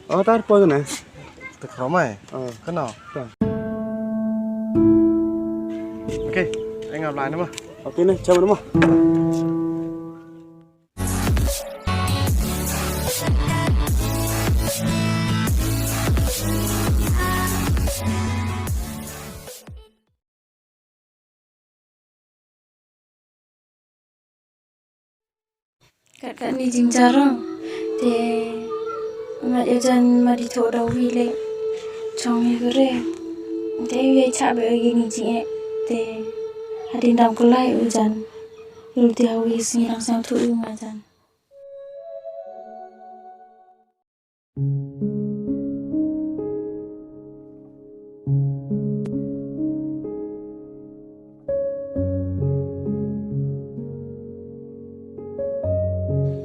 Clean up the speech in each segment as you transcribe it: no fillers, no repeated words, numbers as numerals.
Oh, tar po na. Từ khóm này. Cái nào? Ok, anh gặp lại nữa mà. Ok này, chào đúng không? Kakak ni jing jarang te ngat yajan mari tho dau hi le chong hi gre te ye cha be gi ni ji te hadin dam kulai ujan yul ti hawi sing rang sang thu yu ngajan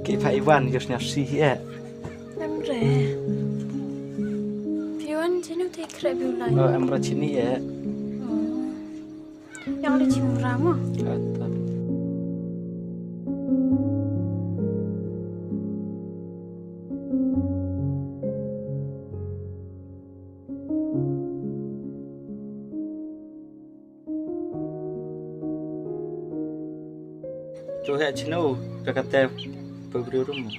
Cái phải van just now see here. em re pion jenu te kre bi lai Em ra sini ya. yang le chim rama Chỗ hệ sini dekat teh berburu rumah.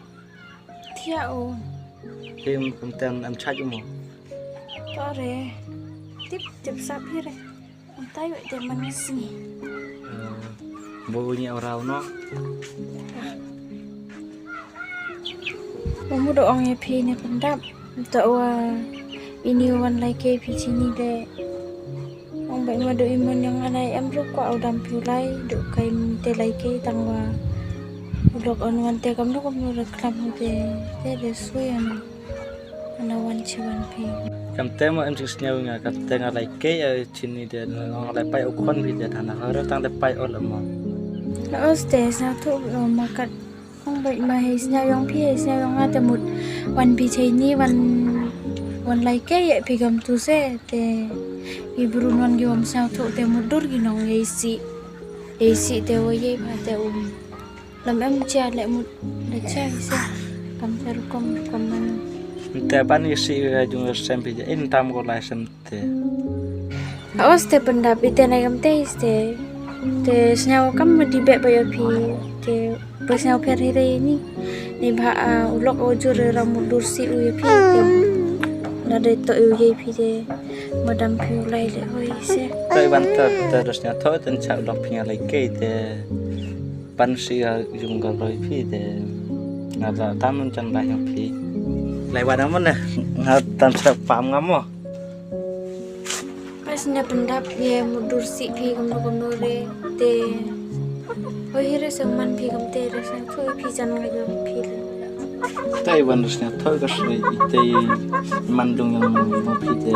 thia o Em kemudian em cari rumah. to re tip tip sap hi re tai we te man sini Baunya orang no. Kamu doang ya pi ni pendap tak wa ini wan lai ke pi sini le ông bệnh mà đội mình yang anai em ruk ko au dam pi lai do kai te lai ke tang wa lok on wan te kam no kom no reklam te de sui ana wan chi wan pi Kam tema em sih nyawa nggak kat tengah lagi ya sini dia nong lepai ukon bisa tanah harus tang lepai oleh mo. la os te sa thu lo makat ông bệnh mà hay nya yong pi hay nya yong ate mut wan pi chei ni wan lai ke ye pi gam tu se te ibrun wan gi om sa thu te mudur gi nong AC te wo ye ba te lam em cha lại một để cha se kam ser kom man Tapi pan isi jung sampai je in tam ko lai samte. os te pendap ite na gam te snyaw kam di be ba pi te ba snyaw per hire ni ba ulok ojur ramut dursi u ye pi te na de to u ye pi te madam pi lai le hoi se Tapi ban terusnya tho ten chak dok punya lagi te pan si jung galoi pi te ngada tanun chan lai yang pi. Lewat apa nih? Ngatan sepam kamu? pas nya pendap ye mudur si pi kom no re te hoi hire seman pi kam te re sa thu pi jan ga yo pi le Tapi ban terusnya tho kasih ite mandung yang mau pi te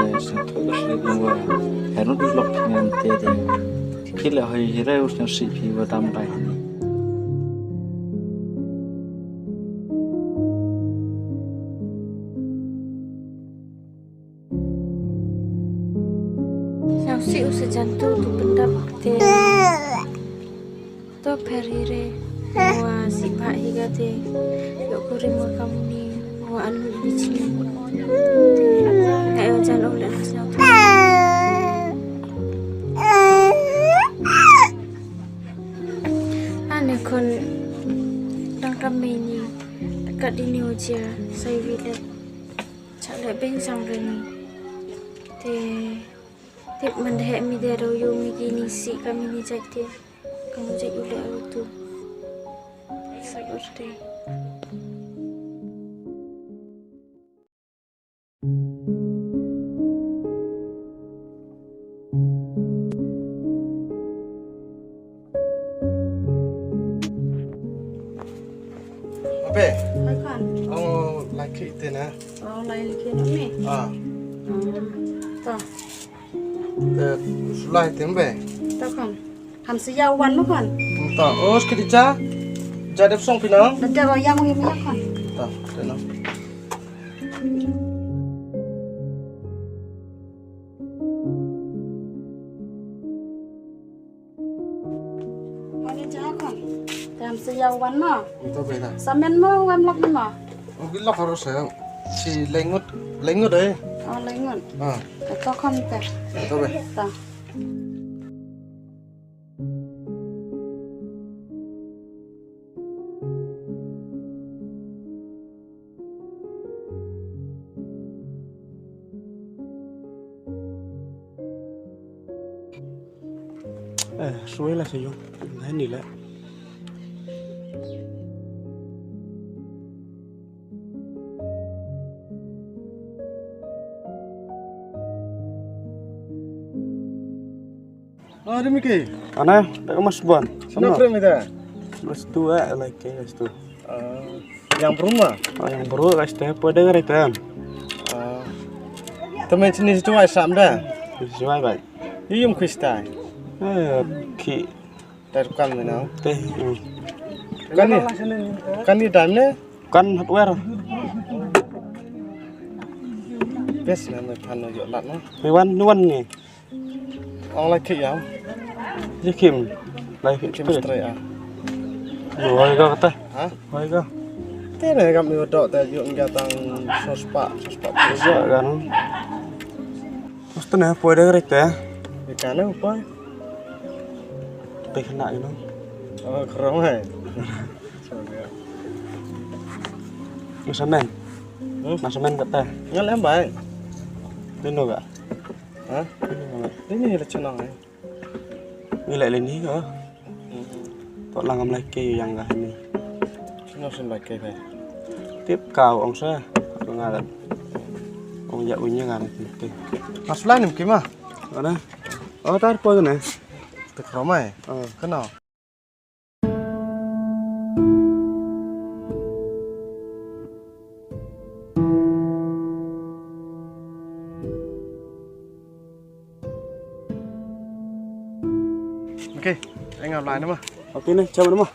tho kasih yang wa harus dilok punya te. Kila hoi hira urusnya si pi wa tam lai ni. si usajantu tu pendap te to perire wa si pak higa te yo kuring wa kamu ni wa anu di sini kayo jan oleh nasnya ane kon dang kami ni dekat ini usia saya bilang cak beng sang reni te Tip mandhe mi de ro yo mi gini si kami ni jate kamu jai ule auto sagurte Apa? hai kan Oh, lagi itu na. oh lain lagi ni ta Sulai tembe. ta kan ham si yau wan lo kan Ta, oh sekali ja. Ja dep song pinang. ada wa yang wi mi kan Ta, tena. Ada ja kan ham si yau wan ma Itu beda. samen mo wan lok ni ma Mungkin lah harus saya. Si lengut đấy. lấy nguồn À, có không tệ tôi về. ta Suối là sử dụng. Thế này lại. Oh, demikian. Ana, tak mas buan. Sana frame itu. Terus tu like guys tu. Yang berumah. Oh, yang baru guys teh pada ngari kan. Teman jenis itu asam dah. Sesuai baik. Ini kristal. Ki Dari kan mana? teh. Kan ni dalamnya Kan hardware. best nama pan yo lat no. Nuan ni. Orang lagi ya. Ji Kim. Lai Kim Kim straight. straight ah. Rồi go kata. Hah? Rồi go. Thế này kami dok tak yo ngatang sospak. Iya kan. Terus tu nah pada ngari teh. Ikan apa? Teh kena you know. Oh, kerong hai. Masamen. Masamen kata. Ngal em baik. Tino gak? Hah? Ini là chân này. Ini lại lên ní cơ. Tội là ngầm lại kì yang gak ini. Nó xin lại cây về. Tiếp cào ông sa. Ông ngà lần. Ông dạ unya ngà này. Mas lain ni kima? Ada. Oh, tar po tu nah. Tek ramai. Kenal. Ok, anh gặp lại nữa mà. Ok này, chào mừng mà.